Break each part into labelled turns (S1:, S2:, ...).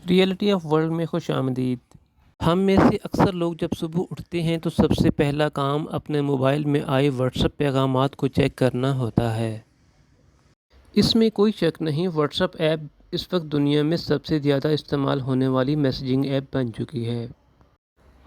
S1: Reality of world میں خوش آمدید۔ ہم میں سے اکثر لوگ جب صبح اٹھتے ہیں تو سب سے پہلا کام اپنے موبائل میں آئے واٹس ایپ پیغامات کو چیک کرنا ہوتا ہے۔ اس میں کوئی شک نہیں، واٹس ایپ ایپ اس وقت دنیا میں سب سے زیادہ استعمال ہونے والی میسیجنگ ایپ بن چکی ہے۔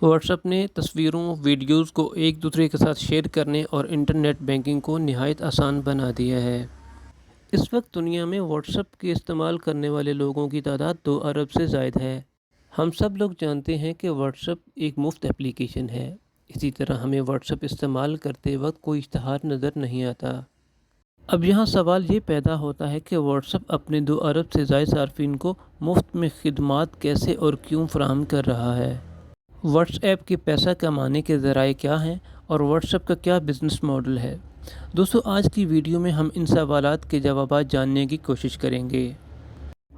S1: واٹس ایپ نے تصویروں، ویڈیوز کو ایک دوسرے کے ساتھ شیئر کرنے اور انٹرنیٹ بینکنگ کو نہایت آسان بنا دیا ہے۔ اس وقت دنیا میں واٹس ایپ کے استعمال کرنے والے لوگوں کی تعداد 2 ارب سے زائد ہے۔ ہم سب لوگ جانتے ہیں کہ واٹس ایپ ایک مفت اپلیکیشن ہے۔ اسی طرح ہمیں واٹس ایپ استعمال کرتے وقت کوئی اشتہار نظر نہیں آتا۔ اب یہاں سوال یہ پیدا ہوتا ہے کہ واٹس ایپ اپنے 2 ارب سے زائد صارفین کو مفت میں خدمات کیسے اور کیوں فراہم کر رہا ہے؟ واٹس ایپ کے پیسہ کمانے کے ذرائع کیا ہیں اور واٹس ایپ کا کیا بزنس ماڈل ہے؟ دوستو، آج کی ویڈیو میں ہم ان سوالات کے جوابات جاننے کی کوشش کریں گے۔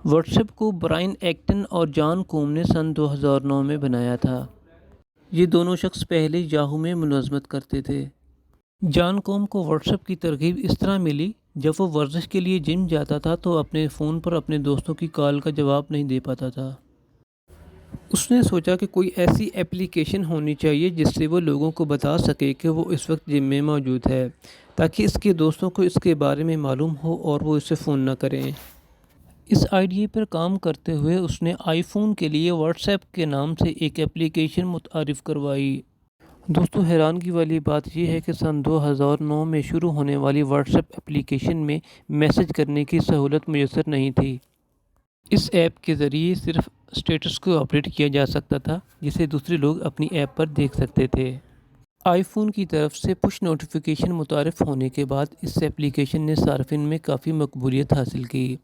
S1: واٹس ایپ کو برائن ایکٹن اور جان کوم نے سن 2009 میں بنایا تھا۔ یہ دونوں شخص پہلے یاہو میں ملازمت کرتے تھے۔ جان کوم کو واٹس ایپ کی ترغیب اس طرح ملی جب وہ ورزش کے لیے جم جاتا تھا تو اپنے فون پر اپنے دوستوں کی کال کا جواب نہیں دے پاتا تھا۔ اس نے سوچا کہ کوئی ایسی ایپلیکیشن ہونی چاہیے جس سے وہ لوگوں کو بتا سکے کہ وہ اس وقت جم میں موجود ہے، تاکہ اس کے دوستوں کو اس کے بارے میں معلوم ہو اور وہ اسے فون نہ کریں۔ اس آئیڈیا پر کام کرتے ہوئے اس نے آئی فون کے لیے واٹس ایپ کے نام سے ایک ایپلیکیشن متعارف کروائی۔ دوستو، حیرانگی والی بات یہ ہے کہ سن 2009 میں شروع ہونے والی واٹس ایپ ایپلیکیشن میں میسج کرنے کی سہولت میسر نہیں تھی۔ اس ایپ کے ذریعے صرف اسٹیٹس کو اپڈیٹ کیا جا سکتا تھا جسے دوسرے لوگ اپنی ایپ پر دیکھ سکتے تھے۔ آئی فون کی طرف سے پش نوٹیفیکیشن متعارف ہونے کے بعد اس ایپلیکیشن نے صارفین میں کافی مقبولیت حاصل کی۔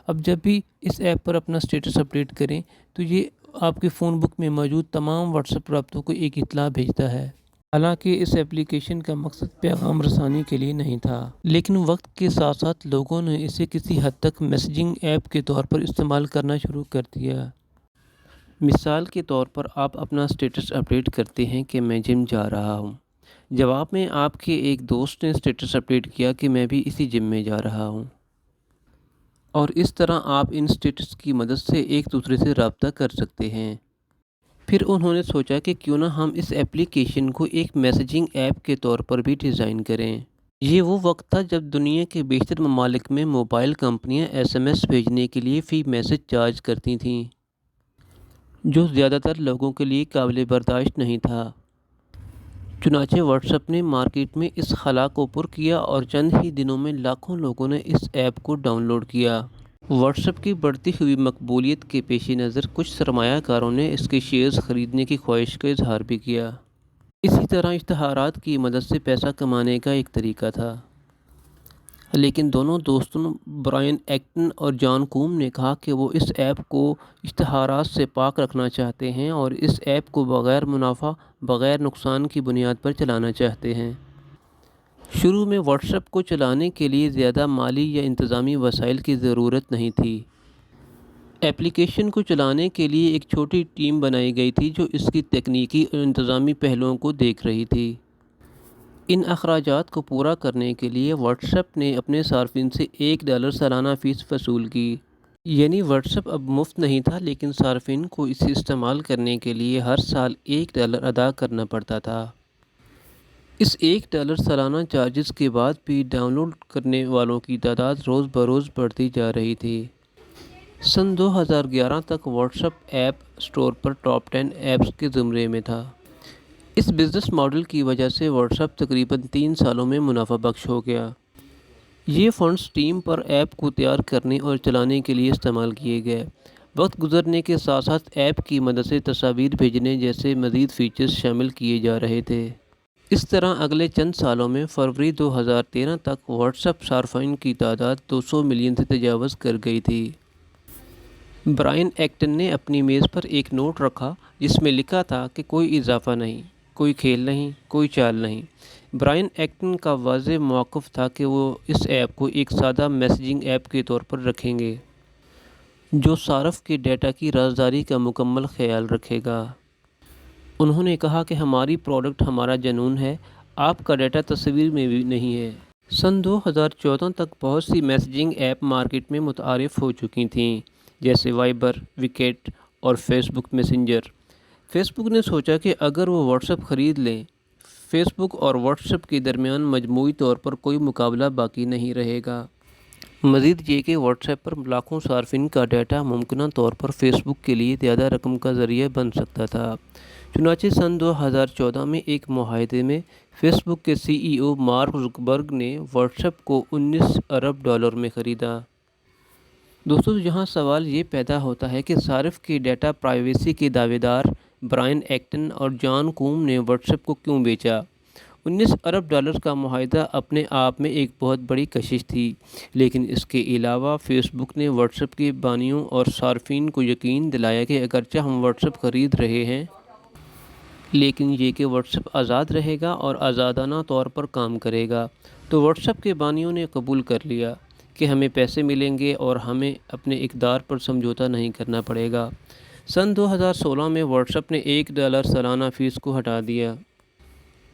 S1: اب جب بھی اس ایپ پر اپنا اسٹیٹس اپڈیٹ کریں تو یہ آپ کے فون بک میں موجود تمام واٹس ایپ رابطوں کو ایک اطلاع بھیجتا ہے۔ حالانکہ اس ایپلیکیشن کا مقصد پیغام رسانی کے لیے نہیں تھا، لیکن وقت کے ساتھ ساتھ لوگوں نے اسے کسی حد تک میسیجنگ ایپ کے طور پر استعمال کرنا شروع کر دیا۔ مثال کے طور پر آپ اپنا اسٹیٹس اپڈیٹ کرتے ہیں کہ میں جم جا رہا ہوں۔ جواب میں آپ کے ایک دوست نے اسٹیٹس اپڈیٹ کیا کہ میں بھی اسی جم میں جا رہا ہوں، اور اس طرح آپ ان اسٹیٹس کی مدد سے ایک دوسرے سے رابطہ کر سکتے ہیں۔ پھر انہوں نے سوچا کہ کیوں نہ ہم اس ایپلیکیشن کو ایک میسیجنگ ایپ کے طور پر بھی ڈیزائن کریں۔ یہ وہ وقت تھا جب دنیا کے بیشتر ممالک میں موبائل کمپنیاں ایس ایم ایس بھیجنے کے لیے فی میسج چارج کرتی تھیں، جو زیادہ تر لوگوں کے لیے قابل برداشت نہیں تھا۔ چنانچہ واٹس ایپ نے مارکیٹ میں اس خلا کو پر کیا اور چند ہی دنوں میں لاکھوں لوگوں نے اس ایپ کو ڈاؤن لوڈ کیا۔ واٹس ایپ کی بڑھتی ہوئی مقبولیت کے پیش نظر کچھ سرمایہ کاروں نے اس کے شیئرز خریدنے کی خواہش کا اظہار بھی کیا۔ اسی طرح اشتہارات کی مدد سے پیسہ کمانے کا ایک طریقہ تھا، لیکن دونوں دوستوں برائن ایکٹن اور جان کوم نے کہا کہ وہ اس ایپ کو اشتہارات سے پاک رکھنا چاہتے ہیں اور اس ایپ کو بغیر منافع، بغیر نقصان کی بنیاد پر چلانا چاہتے ہیں۔ شروع میں واٹس ایپ کو چلانے کے لیے زیادہ مالی یا انتظامی وسائل کی ضرورت نہیں تھی۔ ایپلیکیشن کو چلانے کے لیے ایک چھوٹی ٹیم بنائی گئی تھی جو اس کی تکنیکی اور انتظامی پہلوؤں کو دیکھ رہی تھی۔ ان اخراجات کو پورا کرنے کے لیے واٹس ایپ نے اپنے صارفین سے $1 سالانہ فیس وصول کی۔ یعنی واٹس ایپ اب مفت نہیں تھا، لیکن صارفین کو اسے استعمال کرنے کے لیے ہر سال $1 ادا کرنا پڑتا تھا۔ اس $1 سالانہ چارجز کے بعد بھی ڈاؤن لوڈ کرنے والوں کی تعداد روز بروز بڑھتی جا رہی تھی۔ سن 2011 تک واٹس ایپ ایپ اسٹور پر ٹاپ 10 ایپس کے زمرے میں تھا۔ اس بزنس ماڈل کی وجہ سے واٹس ایپ تقریباً 3 سالوں میں منافع بخش ہو گیا۔ یہ فنڈز ٹیم پر ایپ کو تیار کرنے اور چلانے کے لیے استعمال کیے گئے۔ وقت گزرنے کے ساتھ ساتھ ایپ کی مدد سے تصاویر بھیجنے جیسے مزید فیچرز شامل کیے جا رہے تھے۔ اس طرح اگلے چند سالوں میں فروری 2013 تک واٹس ایپ صارفین کی تعداد 200 ملین سے تجاوز کر گئی تھی۔ برائن ایکٹن نے اپنی میز پر ایک نوٹ رکھا جس میں لکھا تھا کہ کوئی اضافہ نہیں، کوئی کھیل نہیں، کوئی چال نہیں۔ برائن ایکٹن کا واضح موقف تھا کہ وہ اس ایپ کو ایک سادہ میسیجنگ ایپ کے طور پر رکھیں گے جو صارف کے ڈیٹا کی رازداری کا مکمل خیال رکھے گا۔ انہوں نے کہا کہ ہماری پروڈکٹ ہمارا جنون ہے، آپ کا ڈیٹا تصویر میں بھی نہیں ہے۔ سن 2014 تک بہت سی میسیجنگ ایپ مارکیٹ میں متعارف ہو چکی تھیں۔ جیسے وائبر، وکٹ اور فیس بک میسنجر۔ فیس بک نے سوچا کہ اگر وہ واٹس ایپ خرید لیں، فیس بک اور واٹس ایپ کے درمیان مجموعی طور پر کوئی مقابلہ باقی نہیں رہے گا۔ مزید یہ کہ واٹس ایپ پر لاکھوں صارفین کا ڈیٹا ممکنہ طور پر فیس بک کے لیے زیادہ رقم کا ذریعہ بن سکتا تھا۔ چنانچہ سن 2014 میں ایک معاہدے میں فیس بک کے سی ای او مارک زکربرگ نے واٹس ایپ کو $19 ارب میں خریدا۔ دوستو، یہاں سوال یہ پیدا ہوتا ہے کہ صارف کے ڈیٹا پرائیویسی کے دعوے دار برائن ایکٹن اور جان کوم نے واٹس ایپ کو کیوں بیچا؟ $19 ارب کا معاہدہ اپنے آپ میں ایک بہت بڑی کشش تھی، لیکن اس کے علاوہ فیس بک نے واٹس ایپ کے بانیوں اور صارفین کو یقین دلایا کہ اگرچہ ہم واٹس ایپ خرید رہے ہیں، لیکن یہ کہ واٹس ایپ آزاد رہے گا اور آزادانہ طور پر کام کرے گا۔ تو واٹس ایپ کے بانیوں نے قبول کر لیا کہ ہمیں پیسے ملیں گے اور ہمیں اپنے اقدار پر سمجھوتہ نہیں کرنا پڑے گا۔ سن 2016 میں واٹس ایپ نے $1 سالانہ فیس کو ہٹا دیا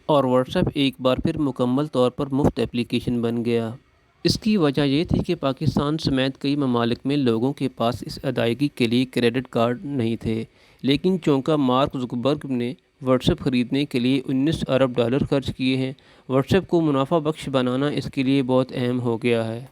S1: اور واٹس ایپ ایک بار پھر مکمل طور پر مفت ایپلیکیشن بن گیا۔ اس کی وجہ یہ تھی کہ پاکستان سمیت کئی ممالک میں لوگوں کے پاس اس ادائیگی کے لیے کریڈٹ کارڈ نہیں تھے، لیکن چونکہ مارک زکربرگ نے واٹس ایپ خریدنے کے لیے $19 ارب خرچ کیے ہیں، واٹس ایپ کو منافع بخش بنانا اس کے لیے بہت اہم ہو گیا ہے۔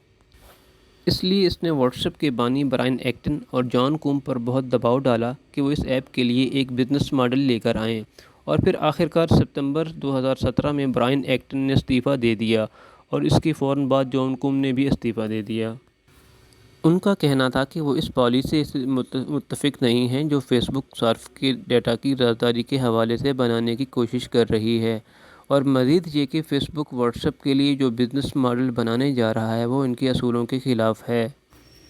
S1: اس لیے اس نے واٹس ایپ کے بانی برائن ایکٹن اور جان کوم پر بہت دباؤ ڈالا کہ وہ اس ایپ کے لیے ایک بزنس ماڈل لے کر آئیں، اور پھر آخرکار ستمبر 2017 میں برائن ایکٹن نے استعفیٰ دے دیا اور اس کے فوراً بعد جان کوم نے بھی استعفیٰ دے دیا۔ ان کا کہنا تھا کہ وہ اس پالیسی سے متفق نہیں ہیں جو فیس بک صارف کے ڈیٹا کی رازداری کے حوالے سے بنانے کی کوشش کر رہی ہے، اور مزید یہ کہ فیس بک واٹس ایپ کے لیے جو بزنس ماڈل بنانے جا رہا ہے وہ ان کے اصولوں کے خلاف ہے،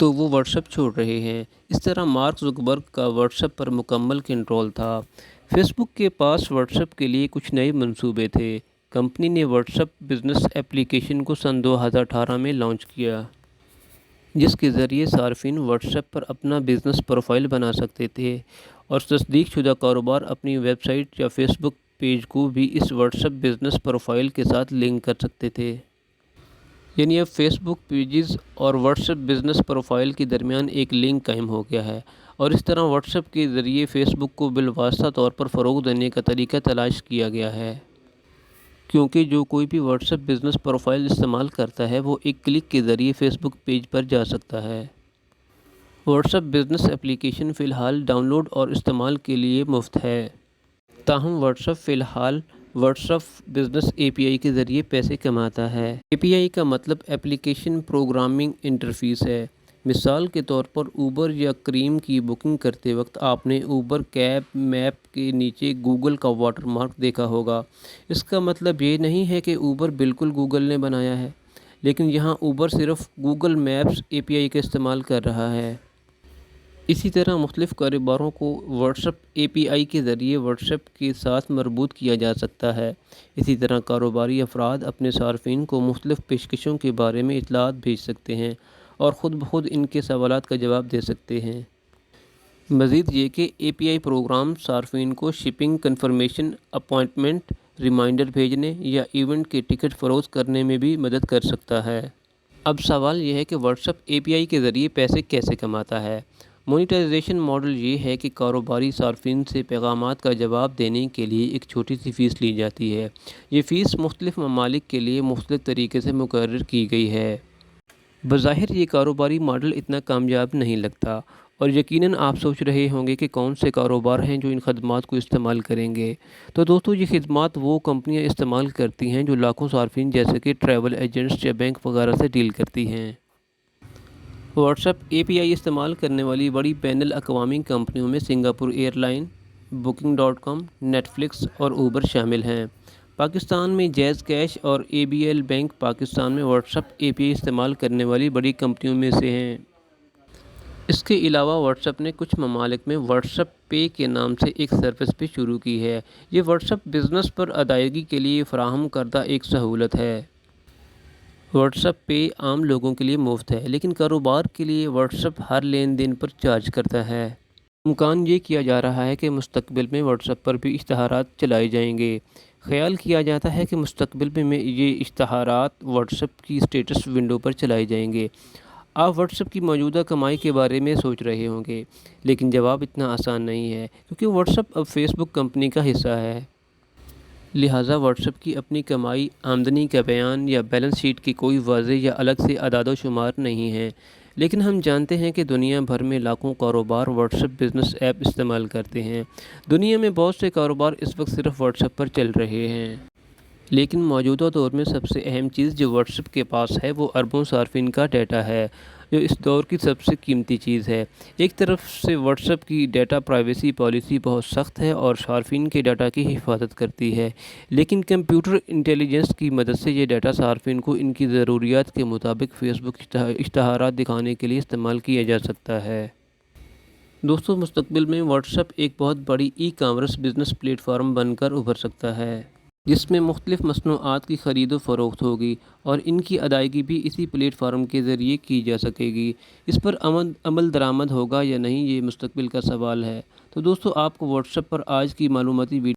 S1: تو وہ واٹس ایپ چھوڑ رہے ہیں۔ اس طرح مارک زکربرگ کا واٹس ایپ پر مکمل کنٹرول تھا۔ فیس بک کے پاس واٹس ایپ کے لیے کچھ نئے منصوبے تھے۔ کمپنی نے واٹس ایپ بزنس ایپلیکیشن کو سن 2018 میں لانچ کیا، جس کے ذریعے صارفین واٹس ایپ پر اپنا بزنس پروفائل بنا سکتے تھے اور تصدیق شدہ کاروبار اپنی ویب سائٹ یا فیس بک پیج کو بھی اس واٹس ایپ بزنس پروفائل کے ساتھ لنک کر سکتے تھے۔ یعنی اب فیس بک پیجز اور واٹس ایپ بزنس پروفائل کے درمیان ایک لنک قائم ہو گیا ہے، اور اس طرح واٹس ایپ کے ذریعے فیس بک کو بالواسطہ طور پر فروغ دینے کا طریقہ تلاش کیا گیا ہے، کیونکہ جو کوئی بھی واٹس ایپ بزنس پروفائل استعمال کرتا ہے وہ ایک کلک کے ذریعے فیس بک پیج پر جا سکتا ہے۔ واٹس ایپ بزنس ایپلیکیشن فی الحال ڈاؤن لوڈ اور استعمال کے لیے مفت ہے، تاہم واٹس ایپ فی الحال واٹس ایپ بزنس اے پی آئی کے ذریعے پیسے کماتا ہے۔ اے پی آئی کا مطلب ایپلیکیشن پروگرامنگ انٹرفیس ہے۔ مثال کے طور پر اوبر یا کریم کی بکنگ کرتے وقت آپ نے اوبر کیب میپ کے نیچے گوگل کا واٹر مارک دیکھا ہوگا۔ اس کا مطلب یہ نہیں ہے کہ اوبر بالکل گوگل نے بنایا ہے، لیکن یہاں اوبر صرف گوگل میپس اے پی آئی کا استعمال کر رہا ہے۔ اسی طرح مختلف کاروباروں کو واٹس ایپ اے پی آئی کے ذریعے واٹس ایپ کے ساتھ مربوط کیا جا سکتا ہے۔ اسی طرح کاروباری افراد اپنے صارفین کو مختلف پیشکشوں کے بارے میں اطلاعات بھیج سکتے ہیں اور خود بخود ان کے سوالات کا جواب دے سکتے ہیں۔ مزید یہ کہ اے پی آئی پروگرام صارفین کو شپنگ کنفرمیشن، اپائنٹمنٹ ریمائنڈر بھیجنے یا ایونٹ کے ٹکٹ فروخت کرنے میں بھی مدد کر سکتا ہے۔ اب سوال یہ ہے کہ واٹس ایپ اے پی آئی کے ذریعے پیسے کیسے کماتا ہے؟ مونیٹائزیشن ماڈل یہ ہے کہ کاروباری صارفین سے پیغامات کا جواب دینے کے لیے ایک چھوٹی سی فیس لی جاتی ہے۔ یہ فیس مختلف ممالک کے لیے مختلف طریقے سے مقرر کی گئی ہے۔ بظاہر یہ کاروباری ماڈل اتنا کامیاب نہیں لگتا، اور یقیناً آپ سوچ رہے ہوں گے کہ کون سے کاروبار ہیں جو ان خدمات کو استعمال کریں گے۔ تو دوستو، یہ خدمات وہ کمپنیاں استعمال کرتی ہیں جو لاکھوں صارفین جیسے کہ ٹریول ایجنٹس یا بینک وغیرہ سے ڈیل کرتی ہیں۔ واٹس ایپ اے پی آئی استعمال کرنے والی بڑی بین الاقوامی کمپنیوں میں Singapore airline, Booking.com، Netflix اور اوبر شامل ہیں۔ پاکستان میں جیز کیش اور A B L bank Pakistan میں واٹس ایپ اے پی آئی استعمال کرنے والی بڑی کمپنیوں میں سے ہیں۔ اس کے علاوہ واٹس ایپ نے کچھ ممالک میں واٹس ایپ پے کے نام سے ایک سروس بھی شروع کی ہے۔ یہ واٹس ایپ بزنس پر ادائیگی کے لیے فراہم کردہ ایک سہولت ہے۔ واٹس ایپ پے عام لوگوں کے لیے مفت ہے، لیکن کاروبار کے لیے واٹس ایپ ہر لین دین پر چارج کرتا ہے۔ امکان یہ کیا جا رہا ہے کہ مستقبل میں واٹس ایپ پر بھی اشتہارات چلائے جائیں گے۔ خیال کیا جاتا ہے کہ مستقبل میں یہ اشتہارات واٹس ایپ کی اسٹیٹس ونڈو پر چلائے جائیں گے۔ آپ واٹس ایپ کی موجودہ کمائی کے بارے میں سوچ رہے ہوں گے، لیکن جواب اتنا آسان نہیں ہے، کیونکہ واٹس ایپ اب فیس بک کمپنی کا حصہ ہے۔ لہٰذا واٹس ایپ کی اپنی کمائی، آمدنی کا بیان یا بیلنس شیٹ کی کوئی واضح یا الگ سے اعداد و شمار نہیں ہے، لیکن ہم جانتے ہیں کہ دنیا بھر میں لاکھوں کاروبار واٹس ایپ بزنس ایپ استعمال کرتے ہیں۔ دنیا میں بہت سے کاروبار اس وقت صرف واٹس ایپ پر چل رہے ہیں۔ لیکن موجودہ دور میں سب سے اہم چیز جو واٹس ایپ کے پاس ہے وہ اربوں صارفین کا ڈیٹا ہے، جو اس دور کی سب سے قیمتی چیز ہے۔ ایک طرف سے واٹس ایپ کی ڈیٹا پرائیویسی پالیسی بہت سخت ہے اور صارفین کے ڈیٹا کی حفاظت کرتی ہے، لیکن کمپیوٹر انٹیلیجنس کی مدد سے یہ ڈیٹا صارفین کو ان کی ضروریات کے مطابق فیس بک اشتہارات دکھانے کے لیے استعمال کیا جا سکتا ہے۔ دوستو، مستقبل میں واٹس ایپ ایک بہت بڑی e commerce business platform بن کر ابھر سکتا ہے، جس میں مختلف مصنوعات کی خرید و فروخت ہوگی اور ان کی ادائیگی بھی اسی پلیٹ فارم کے ذریعے کی جا سکے گی۔ اس پر عمل درآمد ہوگا یا نہیں، یہ مستقبل کا سوال ہے۔ تو دوستو، آپ کو واٹس ایپ پر آج کی معلوماتی ویڈیو